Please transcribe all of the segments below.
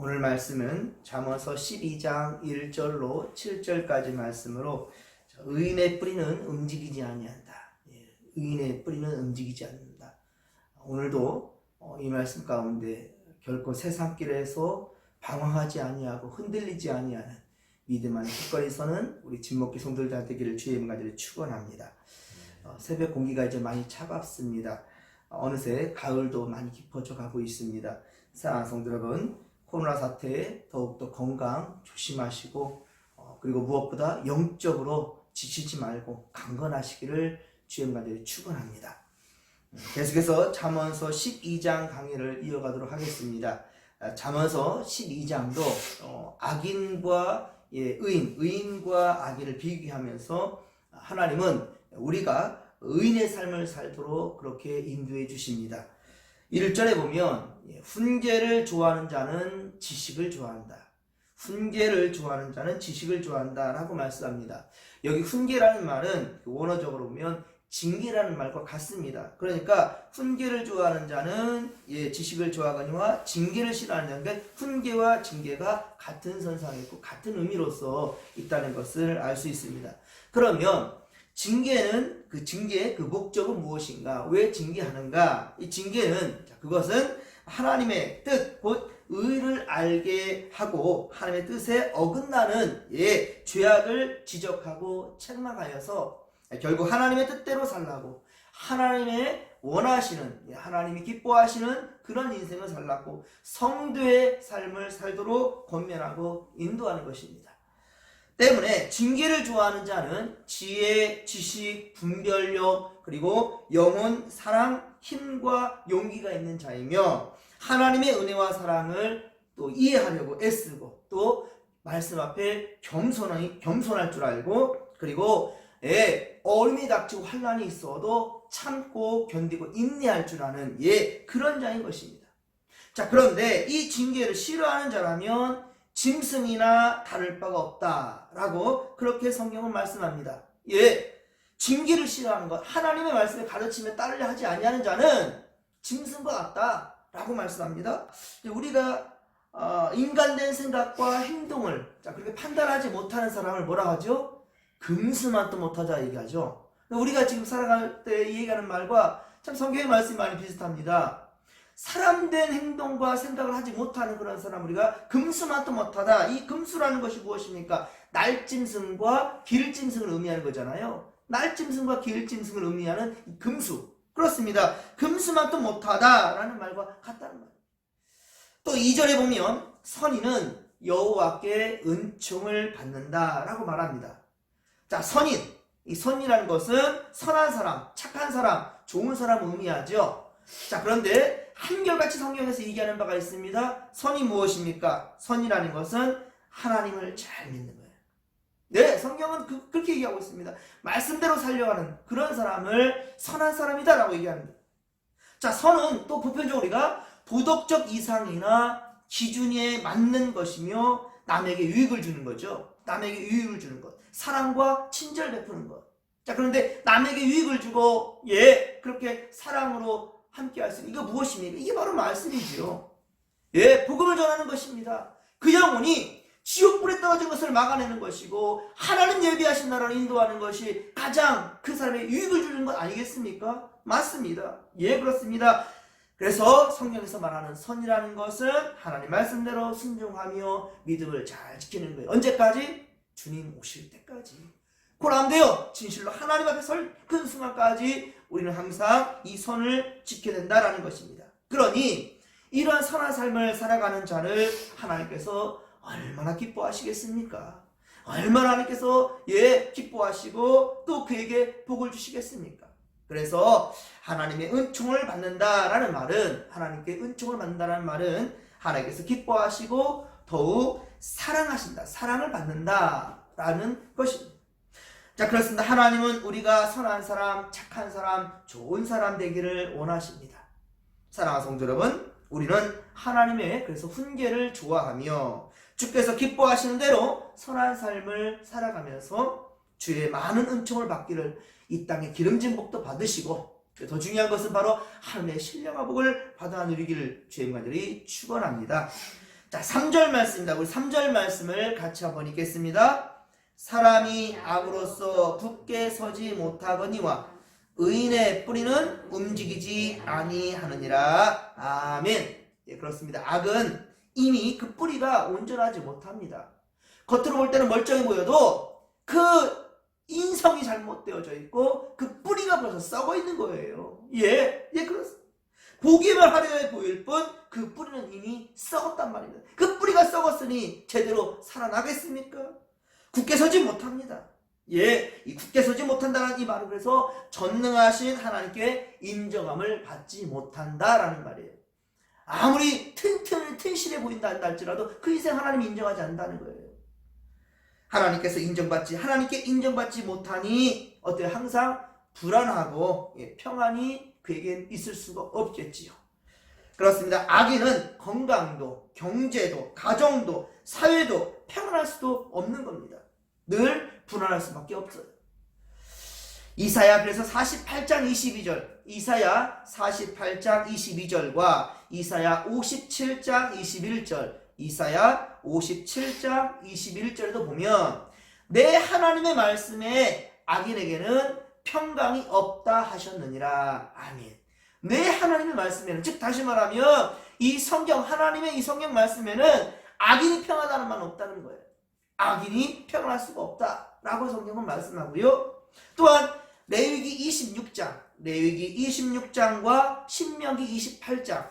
오늘 말씀은 잠언서 12장 1절로 7절까지 말씀으로 의인의 뿌리는 움직이지 아니한다. 의인의 뿌리는 움직이지 않는다. 오늘도 이 말씀 가운데 결코 세상길에서 방황하지 아니하고 흔들리지 아니하는 믿음 안에 굳건히 서는 우리 진목기 성도들 되기를 주의 이름으로 축원합니다. 새벽 공기가 이제 많이 차갑습니다. 어느새 가을도 많이 깊어져 가고 있습니다. 사랑하는 성도 여러분, 코로나 사태에 더욱더 건강 조심하시고 그리고 무엇보다 영적으로 지치지 말고 강건하시기를 주의 이름으로 축원합니다. 계속해서 잠언서 12장 강의를 이어가도록 하겠습니다. 잠언서 12장도 악인과 의인과 악인을 비교하면서 하나님은 우리가 의인의 삶을 살도록 그렇게 인도해 주십니다. 1절에 보면 훈계를 좋아하는 자는 지식을 좋아한다. 훈계를 좋아하는 자는 지식을 좋아한다 라고 말씀합니다. 여기 훈계라는 말은 원어적으로 보면 징계라는 말과 같습니다. 그러니까 훈계를 좋아하는 자는 지식을 좋아하거니와 징계를 싫어하는 자는, 그러니까 훈계와 징계가 같은 선상에 있고 같은 의미로서 있다는 것을 알 수 있습니다. 그러면 징계는 그 징계의 그 목적은 무엇인가? 왜 징계하는가? 이 징계는 그것은 하나님의 뜻, 곧 의를 알게 하고 하나님의 뜻에 어긋나는 죄악을 지적하고 책망하여서 결국 하나님의 뜻대로 살라고, 하나님의 원하시는, 하나님이 기뻐하시는 그런 인생을 살라고 성도의 삶을 살도록 권면하고 인도하는 것입니다. 때문에 징계를 좋아하는 자는 지혜, 지식, 분별력, 그리고 영혼, 사랑, 힘과 용기가 있는 자이며 하나님의 은혜와 사랑을 또 이해하려고 애쓰고 또 말씀 앞에 겸손할 줄 알고, 그리고 어려움이 닥치고 환난이 있어도 참고 견디고 인내할 줄 아는 그런 자인 것입니다. 자, 그런데 이 징계를 싫어하는 자라면 짐승이나 다를 바가 없다라고 그렇게 성경은 말씀합니다. 징계를 싫어하는 것, 하나님의 말씀에 가르침에 따르려 하지 아니하는 자는 짐승과 같다라고 말씀합니다. 우리가 인간된 생각과 행동을 그렇게 판단하지 못하는 사람을 뭐라 하죠? 금수만도 못하자 얘기하죠. 우리가 지금 살아갈 때 얘기하는 말과 참 성경의 말씀이 많이 비슷합니다. 사람된 행동과 생각을 하지 못하는 그런 사람, 우리가 금수만도 못하다. 이 금수라는 것이 무엇입니까? 날짐승과 길짐승을 의미하는 거잖아요. 날짐승과 길짐승을 의미하는 금수, 그렇습니다. 금수만도 못하다라는 말과 같다는 말입니다. 또 2절에 보면 선인은 여호와께 은총을 받는다라고 말합니다. 자, 선인, 이 선이라는 것은 선한 사람, 착한 사람, 좋은 사람을 의미하죠. 자, 그런데 한결같이 성경에서 얘기하는 바가 있습니다. 선이 무엇입니까? 선이라는 것은 하나님을 잘 믿는 거예요. 네, 성경은 그렇게 얘기하고 있습니다. 말씀대로 살려가는 그런 사람을 선한 사람이다 라고 얘기합니다. 자, 선은 또 보편적으로 우리가 도덕적 이상이나 기준에 맞는 것이며 남에게 유익을 주는 거죠. 남에게 유익을 주는 것, 사랑과 친절 베푸는 것. 자, 그런데 남에게 유익을 주고 그렇게 사랑으로 함께 할 수 있는, 이거 무엇입니까? 이게 바로 말씀이지요. 복음을 전하는 것입니다. 그 영혼이 지옥불에 떨어진 것을 막아내는 것이고 하나님 예비하신 나라를 인도하는 것이 가장 그 사람의 유익을 주는 것 아니겠습니까? 맞습니다. 그렇습니다. 그래서 성경에서 말하는 선이라는 것은 하나님 말씀대로 순종하며 믿음을 잘 지키는 거예요. 언제까지? 주님 오실 때까지. 고람되어 진실로 하나님 앞에 설 그 순간까지 우리는 항상 이 선을 지켜야 된다라는 것입니다. 그러니 이러한 선한 삶을 살아가는 자를 하나님께서 얼마나 기뻐하시겠습니까? 얼마나 하나님께서 기뻐하시고 또 그에게 복을 주시겠습니까? 그래서 하나님의 은총을 받는다라는 말은, 하나님께 은총을 받는다라는 말은 하나님께서 기뻐하시고 더욱 사랑하신다, 사랑을 받는다라는 것입니다. 자, 그렇습니다. 하나님은 우리가 선한 사람, 착한 사람, 좋은 사람 되기를 원하십니다. 사랑하는 성도 여러분, 우리는 하나님의 그래서 훈계를 좋아하며 주께서 기뻐하시는 대로 선한 삶을 살아가면서 주의 많은 은총을 받기를, 이 땅에 기름진 복도 받으시고 더 중요한 것은 바로 하늘의 신령한 복을 받아 누리기를 주의 간절히 축원합니다. 자, 3절 말씀입니다. 우리 3절 말씀을 같이 한번 읽겠습니다. 사람이 악으로서 굳게 서지 못하거니와 의인의 뿌리는 움직이지 아니하느니라. 아멘. 예, 그렇습니다. 악은 이미 그 뿌리가 온전하지 못합니다. 겉으로 볼 때는 멀쩡해 보여도 그 인성이 잘못되어져 있고 그 뿌리가 벌써 썩어 있는 거예요. 예, 그렇습니다. 보기만 화려해 보일 뿐 그 뿌리는 이미 썩었단 말입니다. 그 뿌리가 썩었으니 제대로 살아나겠습니까? 굳게 서지 못합니다. 예, 이 굳게 서지 못한다는 이 말은 그래서 전능하신 하나님께 인정함을 받지 못한다라는 말이에요. 아무리 튼실해 보인다 할지라도 그 인생 하나님이 인정하지 않는다는 거예요. 하나님께 인정받지 못하니 어때요? 항상 불안하고 평안이 그에겐 있을 수가 없겠지요. 그렇습니다. 악인은 건강도, 경제도, 가정도, 사회도 평안할 수도 없는 겁니다. 늘 불안할 수밖에 없어요. 이사야 그래서 48장 22절, 이사야 48장 22절과 이사야 57장 21절, 이사야 57장 21절에도 보면 내 하나님의 말씀에 악인에게는 평강이 없다 하셨느니라. 아멘. 내 하나님의 말씀에는, 즉 다시 말하면 이 성경, 하나님의 이 성경 말씀에는 악인이 평안하다는 말은 없다는 거예요. 악인이 평안할 수가 없다라고 성경은 말씀하고요. 또한 레위기 26장과 신명기 28장,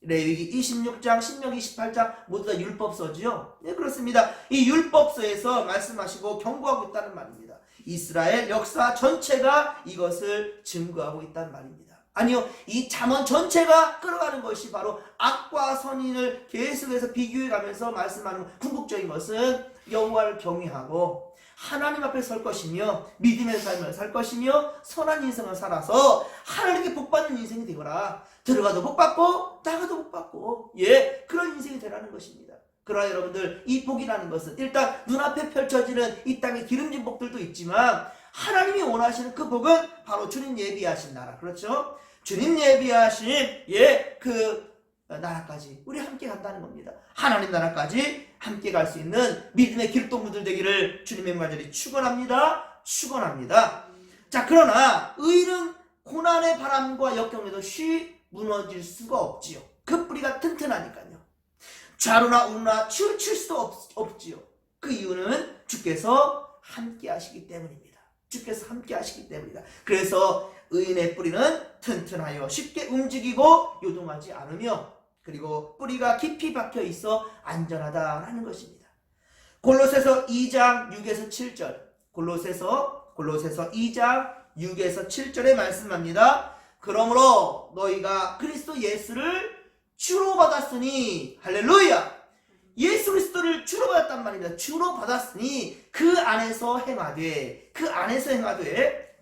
레위기 26장, 신명기 28장 모두 다 율법서지요. 네, 그렇습니다. 이 율법서에서 말씀하시고 경고하고 있다는 말입니다. 이스라엘 역사 전체가 이것을 증거하고 있다는 말입니다. 아니요, 이 잠언 전체가 끌어가는 것이 바로 악과 선인을 계속해서 비교해가면서 말씀하는 궁극적인 것은 여호와를 경외하고 하나님 앞에 설 것이며 믿음의 삶을 살 것이며 선한 인생을 살아서 하나님께 복받는 인생이 되거라. 들어가도 복받고 나가도 복받고 그런 인생이 되라는 것입니다. 그러나 여러분들, 이 복이라는 것은 일단 눈앞에 펼쳐지는 이 땅의 기름진 복들도 있지만 하나님이 원하시는 그 복은 바로 주님 예비하신 나라, 그렇죠? 주님 예비하신 그 나라까지 우리 함께 간다는 겁니다. 하나님 나라까지 함께 갈 수 있는 믿음의 길동무들 되기를 주님의 간절히 축원합니다. 자, 그러나 의인은 고난의 바람과 역경에도 쉬 무너질 수가 없지요. 그 뿌리가 튼튼하니까요. 좌로나 우로나 치우칠 수도 없지요. 그 이유는 주께서 함께 하시기 때문입니다. 그래서 의인의 뿌리는 튼튼하여 쉽게 움직이고 요동하지 않으며, 그리고 뿌리가 깊이 박혀 있어 안전하다라는 것입니다. 골로새서 2장 6에서 7절, 골로새서 2장 6에서 7절에 말씀합니다. 그러므로 너희가 그리스도 예수를 주로 받았으니, 할렐루야! 예수 그리스도를 주로 받았단 말입니다. 주로 받았으니 그 안에서 행하되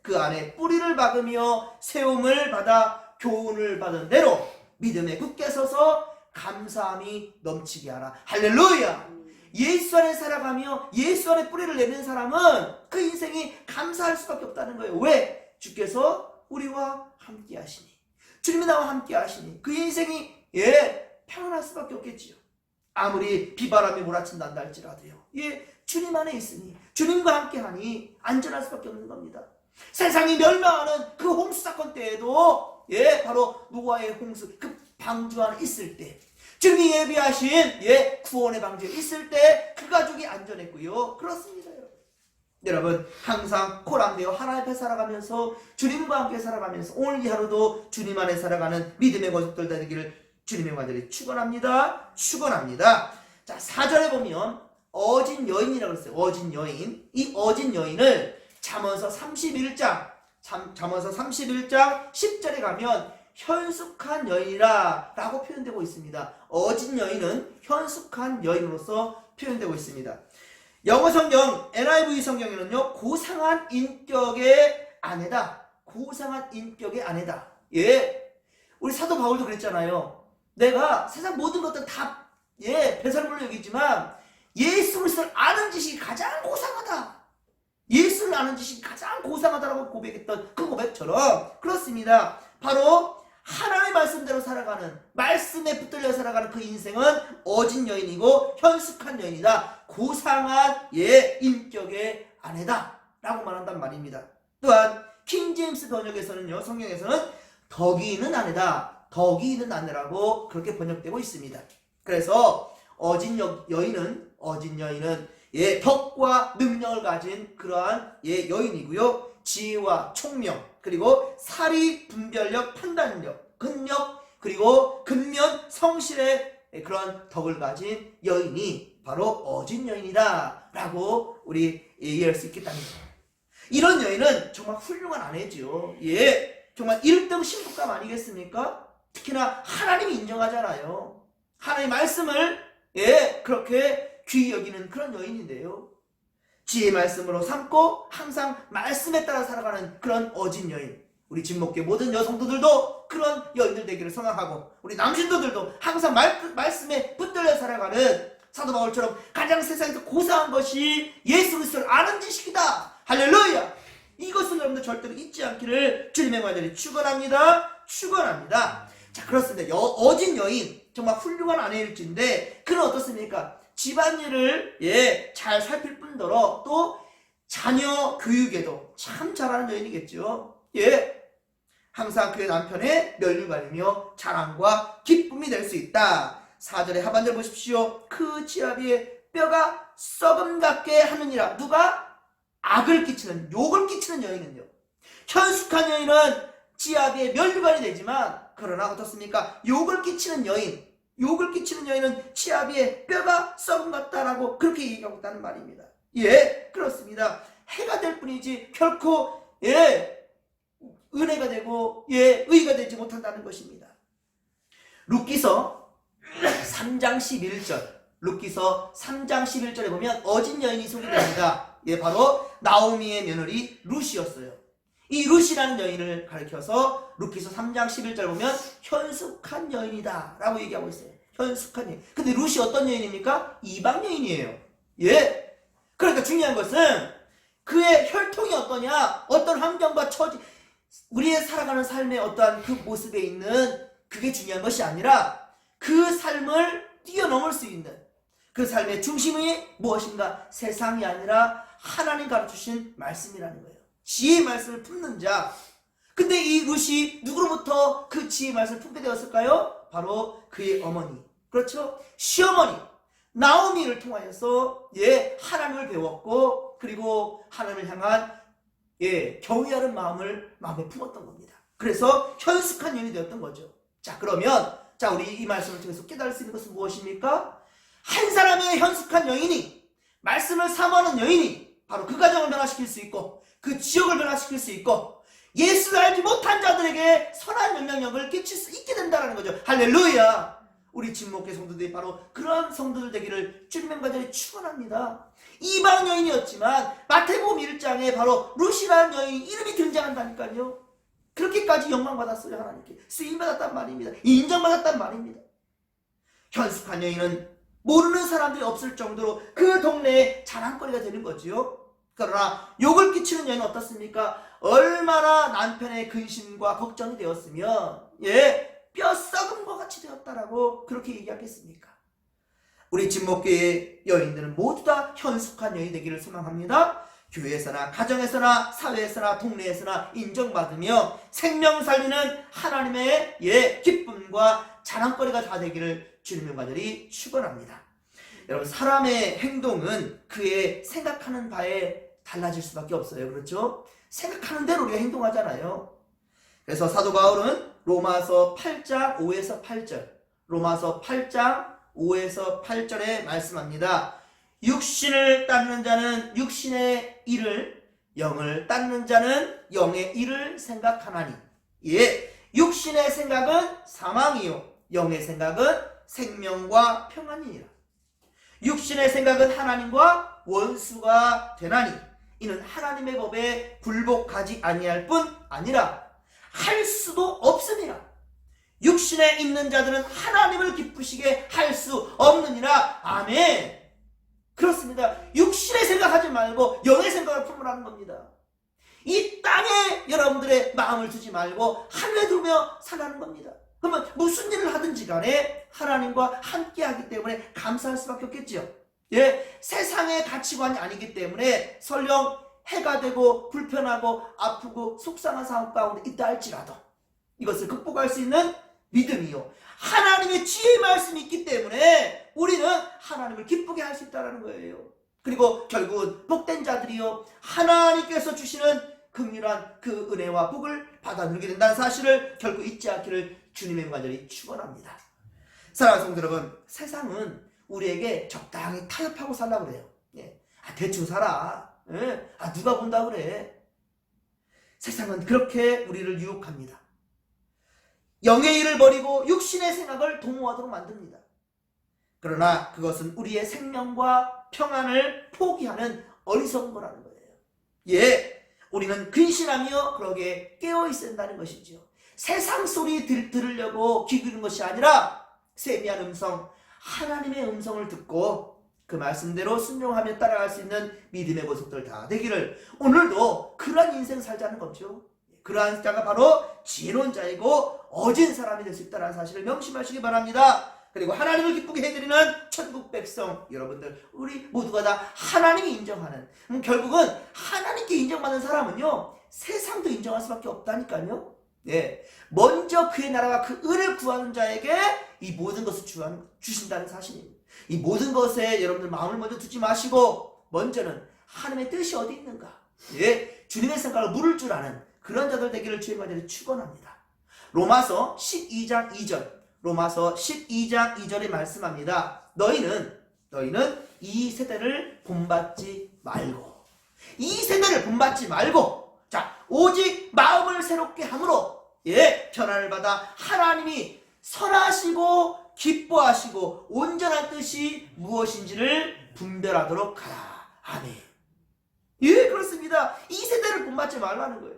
그 안에 뿌리를 박으며 세움을 받아 교훈을 받은 대로 믿음에 굳게 서서 감사함이 넘치게 하라. 할렐루야! 예수 안에 살아가며 예수 안에 뿌리를 내는 사람은 그 인생이 감사할 수밖에 없다는 거예요. 왜? 주께서 우리와 함께 하시니, 주님이 나와 함께 하시니 그 인생이 평안할 수밖에 없겠지요. 아무리 비바람이 몰아친다 한다 할지라도요. 주님 안에 있으니, 주님과 함께 하니 안전할 수밖에 없는 겁니다. 세상이 멸망하는 그 홍수 사건 때에도 바로 노아의 홍수, 그 방주 안에 있을 때, 주님이 예비하신 구원의 방주에 있을 때 그 가족이 안전했고요. 그렇습니다. 여러분, 항상 코랑되어 하나님 앞에 살아가면서 주님과 함께 살아가면서 오늘 이 하루도 주님 안에 살아가는 믿음의 거룩들 되기를 주님의 간절히 축원합니다. 자, 4절에 보면 어진 여인이라고 그랬어요. 어진 여인. 이 어진 여인을 잠언서 31장 10절에 가면 현숙한 여인이라 라고 표현되고 있습니다. 어진 여인은 현숙한 여인으로서 표현되고 있습니다. 영어 성경 NIV 성경에는요, 고상한 인격의 아내다. 우리 사도 바울도 그랬잖아요. 내가 세상 모든 것들 다 배설물로 여기지만 예수 그리스도를 아는 지식이 가장 고상하다. 예수를 아는 지식이 가장 고상하다라고 고백했던 그 고백처럼, 그렇습니다. 바로 하나님의 말씀대로 살아가는, 말씀에 붙들려 살아가는 그 인생은 어진 여인이고 현숙한 여인이다. 고상한 인격의 아내다 라고 말한단 말입니다. 또한 킹제임스 번역에서는요, 성경에서는 덕이 있는 아내다, 덕이 있는 아내라고 그렇게 번역되고 있습니다. 그래서 어진 여인은 덕과 능력을 가진 그러한 여인이고요, 지혜와 총명, 그리고 사리, 분별력, 판단력, 근력, 그리고 근면, 성실의 그런 덕을 가진 여인이 바로 어진 여인이다 라고 우리 이해할 수 있겠답니다. 이런 여인은 정말 훌륭한 아내죠. 정말 1등 신부감 아니겠습니까? 특히나 하나님이 인정하잖아요. 하나님의 말씀을 그렇게 귀히 여기는 그런 여인인데요, 지혜의 말씀으로 삼고 항상 말씀에 따라 살아가는 그런 어진 여인, 우리 진목교회 모든 여성도들도 그런 여인들 되기를 소망하고, 우리 남신도들도 항상 말씀에 붙들려 살아가는 사도 바울처럼 가장 세상에서 고상한 것이 예수 그리스도를 아는 지식이다. 할렐루야! 이것을 여러분들 절대로 잊지 않기를 주님의 말들이 축원합니다. 자, 그렇습니다. 어진 여인, 정말 훌륭한 아내일진데 그는 어떻습니까? 집안일을 잘 살필 뿐더러 또 자녀 교육에도 참 잘하는 여인이겠죠. 항상 그의 남편의 면류관이며 자랑과 기쁨이 될 수 있다. 4절의 하반절 보십시오. 그 지아비의 뼈가 썩음 같게 하느니라. 누가? 악을 끼치는, 욕을 끼치는 여인은요, 현숙한 여인은 지아비의 면류관이 되지만, 그러나 어떻습니까? 욕을 끼치는 여인은 지아비의 뼈가 썩은 것 같다라고 그렇게 얘기하고 있다는 말입니다. 그렇습니다. 해가 될 뿐이지 결코 은혜가 되고 의가 되지 못한다는 것입니다. 룻기서 3장 11절에 보면 어진 여인이 소개됩니다. 바로 나오미의 며느리 룻이었어요. 이 룻이라는 여인을 가리켜서 룻기서 3장 11절 보면 현숙한 여인이다 라고 얘기하고 있어요. 현숙한 여인. 근데 룻이 어떤 여인입니까? 이방 여인이에요. 그러니까 중요한 것은 그의 혈통이 어떠냐, 어떤 환경과 처지, 우리의 살아가는 삶의 어떠한 그 모습에 있는 그게 중요한 것이 아니라 그 삶을 뛰어넘을 수 있는 그 삶의 중심이 무엇인가? 세상이 아니라 하나님 가르쳐주신 말씀이라는 거예요. 지혜의 말씀을 품는 자. 근데 이 룻이 누구로부터 그 지혜의 말씀을 품게 되었을까요? 바로 그의 어머니, 그렇죠? 시어머니 나오미를 통하여서 하나님을 배웠고, 그리고 하나님을 향한 경외하는 마음을 마음에 품었던 겁니다. 그래서 현숙한 여인이 되었던 거죠. 자, 그러면 우리 이 말씀을 통해서 깨달을 수 있는 것은 무엇입니까? 한 사람의 현숙한 여인이, 말씀을 사모하는 여인이 바로 그 가정을 변화시킬 수 있고 그 지역을 변화시킬 수 있고 예수를 알지 못한 자들에게 선한 영향력을 끼칠 수 있게 된다는 거죠. 할렐루야! 우리 진목교회 성도들이 바로 그런 성도들 되기를 주님의 간절히 축원합니다. 이방 여인이었지만 마태복음 1장에 바로 룻이라는 여인 이름이 등장한다니까요. 그렇게까지 영광받았어요. 하나님께 쓰임받았단 말입니다. 인정받았단 말입니다. 현숙한 여인은 모르는 사람들이 없을 정도로 그 동네에 자랑거리가 되는 거지요. 그러나 욕을 끼치는 여인은 어떻습니까? 얼마나 남편의 근심과 걱정이 되었으면 뼈 썩은 것 같이 되었다라고 그렇게 얘기하겠습니까? 우리 진목교회 여인들은 모두 다 현숙한 여인이 되기를 소망합니다. 교회에서나 가정에서나 사회에서나 동네에서나 인정받으며 생명 살리는 하나님의 기쁨과 자랑거리가 다 되기를 주님의 간절히 축원합니다. 여러분, 사람의 행동은 그의 생각하는 바에 달라질 수밖에 없어요. 그렇죠? 생각하는 대로 우리가 행동하잖아요. 그래서 사도 바울은 로마서 8장 5에서 8절, 로마서 8장 5에서 8절에 말씀합니다. 육신을 따르는 자는 육신의 일을, 영을 따르는 자는 영의 일을 생각하나니. 육신의 생각은 사망이요 영의 생각은 생명과 평안이니라. 육신의 생각은 하나님과 원수가 되나니 이는 하나님의 법에 굴복하지 아니할 뿐 아니라 할 수도 없으니라. 육신에 있는 자들은 하나님을 기쁘시게 할 수 없느니라. 아멘. 그렇습니다. 육신의 생각하지 말고 영의 생각을 품으라는 겁니다. 이 땅에 여러분들의 마음 마음을 두지 말고 하늘에 두며 살라는 겁니다. 그러면 무슨 일을 하든지 간에 하나님과 함께 하기 때문에 감사할 수밖에 없겠죠. 예, 세상의 가치관이 아니기 때문에 설령 해가 되고 불편하고 아프고 속상한 상황 가운데 있다 할지라도 이것을 극복할 수 있는 믿음이요, 하나님의 지혜의 말씀이 있기 때문에 우리는 하나님을 기쁘게 할 수 있다는 거예요. 그리고 결국은 복된 자들이요, 하나님께서 주시는 긍휼한 그 은혜와 복을 받아 누리게 된다는 사실을 결국 잊지 않기를 주님의 간절히 축원합니다. 사랑하는 성도 여러분, 세상은 우리에게 적당히 타협하고 살라고 그래요. 예. 대충 살아. 예. 누가 본다 그래. 세상은 그렇게 우리를 유혹합니다. 영의 일을 버리고 육신의 생각을 도모하도록 만듭니다. 그러나 그것은 우리의 생명과 평안을 포기하는 어리석은 거라는 거예요. 예, 우리는 근신하며 그러게 깨어있어야 한다는 것이죠. 세상 소리 들으려고 귀 기울이는 것이 아니라 세미한 음성, 하나님의 음성을 듣고 그 말씀대로 순종하며 따라갈 수 있는 믿음의 모습들 다 되기를, 오늘도 그러한 인생 살자는 거죠. 그러한 자가 바로 지혜로운 자이고 어진 사람이 될 수 있다는 사실을 명심하시기 바랍니다. 그리고 하나님을 기쁘게 해드리는 천국 백성 여러분들, 우리 모두가 다 하나님이 인정하는, 결국은 하나님께 인정받는 사람은요, 세상도 인정할 수밖에 없다니까요. 예, 먼저 그의 나라와 그 의를 구하는 자에게 이 모든 것을 주신다는 사실입니다. 이 모든 것에 여러분들 마음을 먼저 두지 마시고 먼저는 하나님의 뜻이 어디 있는가, 예, 주님의 생각을 물을 줄 아는 그런 자들 되기를 주의 간절히 축원합니다. 로마서 12장 2절, 로마서 12장 2절에 말씀합니다. 너희는 이 세대를 본받지 말고, 이 세대를 본받지 말고, 자, 오직 마음을 새롭게 함으로, 예, 변화를 받아 하나님이 선하시고 기뻐하시고 온전한 뜻이 무엇인지를 분별하도록 하라. 아멘. 예, 그렇습니다. 이 세대를 본받지 말라는 거예요.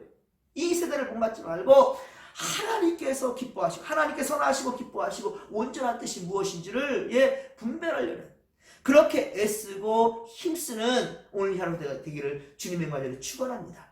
이 세대를 본받지 말고 하나님께서 기뻐하시고, 하나님께 선하시고 기뻐하시고 온전한 뜻이 무엇인지를, 예, 분별하려는, 그렇게 애쓰고 힘쓰는 오늘 하루 되기를 주님의 간절히 축원합니다.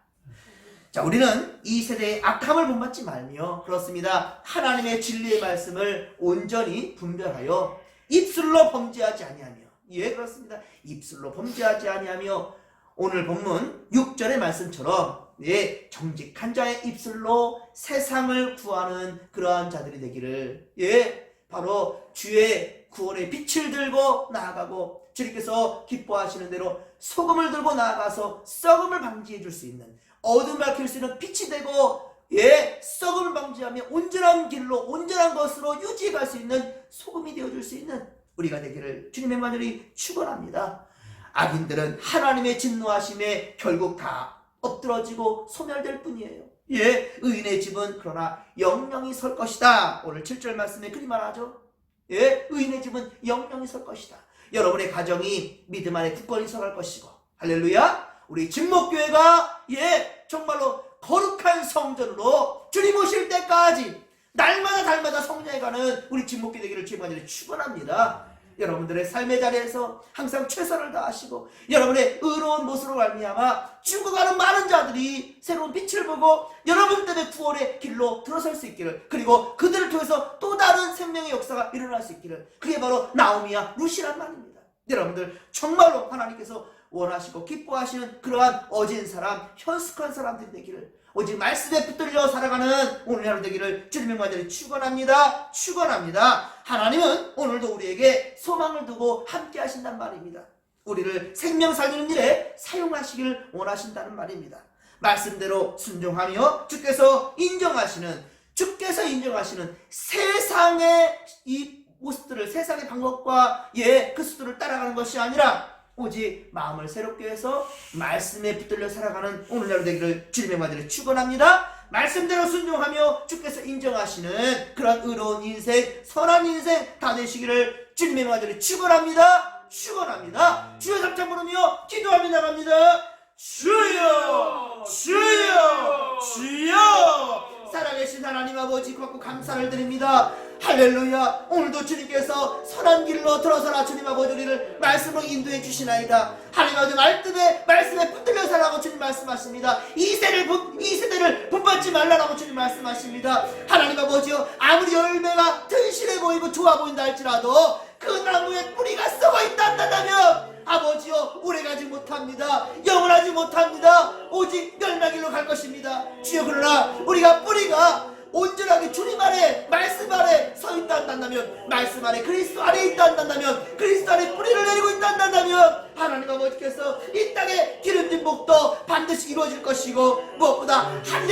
자, 우리는 이 세대의 악함을 본받지 말며, 그렇습니다, 하나님의 진리의 말씀을 온전히 분별하여 입술로 범죄하지 아니하며, 예, 그렇습니다, 입술로 범죄하지 아니하며, 오늘 본문 6절의 말씀처럼, 예, 정직한 자의 입술로 세상을 구하는 그러한 자들이 되기를, 예, 바로 주의 구원의 빛을 들고 나아가고 주님께서 기뻐하시는 대로 소금을 들고 나아가서 썩음을 방지해 줄 수 있는, 어둠을 밝힐 수 있는 빛이 되고, 예, 썩음을 방지하며 온전한 길로, 온전한 것으로 유지해 갈 수 있는 소금이 되어 줄 수 있는 우리가 되기를 주님의 간절히 축원합니다. 악인들은 하나님의 진노하심에 결국 다 엎드러지고 소멸될 뿐이에요. 예, 의인의 집은 그러나 영영이 설 것이다. 오늘 7절 말씀에 그리 말하죠. 예, 의인의 집은 영영이 설 것이다. 여러분의 가정이 믿음 안에 굳건히 서갈 것이고, 할렐루야, 우리 진목교회가, 예, 정말로 거룩한 성전으로 주님 오실 때까지 날마다 성장해가는 우리 진목교회 되기를 주님 간절히 축원합니다. 여러분들의 삶의 자리에서 항상 최선을 다하시고 여러분의 의로운 모습으로 말미암아 죽어가는 많은 자들이 새로운 빛을 보고 여러분 때문에 구원의 길로 들어설 수 있기를, 그리고 그들을 통해서 또 다른 생명의 역사가 일어날 수 있기를, 그게 바로 나오미와 루시란 말입니다. 여러분들 정말로 하나님께서 원하시고 기뻐하시는 그러한 어진 사람, 현숙한 사람들이 되기를, 오직 말씀에 붙들려 살아가는 오늘 하루 되기를 주님의 간절히 축원합니다. 하나님은 오늘도 우리에게 소망을 두고 함께 하신단 말입니다. 우리를 생명 살리는 일에 사용하시길 원하신다는 말입니다. 말씀대로 순종하며 주께서 인정하시는 세상의 이 모습들을, 세상의 방법과, 예, 그 수들을 따라가는 것이 아니라 오직 마음을 새롭게 해서 말씀에 붙들려 살아가는 오늘 하루 되기를 주님의 간절히 축원합니다. 말씀대로 순종하며 주께서 인정하시는 그런 의로운 인생, 선한 인생 다 되시기를 주님의 간절히 축원합니다. 주여 삼창 부르며 기도하며 나갑니다. 주여 살아계신 하나님 아버지, 고맙고 감사를 드립니다. 할렐루야. 오늘도 주님께서 선한 길로 들어서라 주님 아버지 우리를 말씀으로 인도해 주시나이다. 하나님 아버지 말씀에 붙들려 살라고 주님 말씀하십니다. 이 세대를 본받지 말라라고 주님 말씀하십니다. 하나님 아버지요, 아무리 열매가 튼실해 보이고 좋아 보인다 할지라도 그 나무에 뿌리가 썩어 있다 한다면 아버지요, 오래가지 못합니다. 영원하지 못합니다. 오직 멸망길로 갈 것입니다. 주여, 그러나 우리가 뿌리가 온전하게 주님 안에 말씀 안에 서 있다 한다면, 말씀 안에 그리스도 안에 있다 한다면, 그리스도 안에 뿌리를 내리고 있다 한다면 하나님 아버지께서 이 땅에 기름진 복도 반드시 이루어질 것이고 무엇보다 한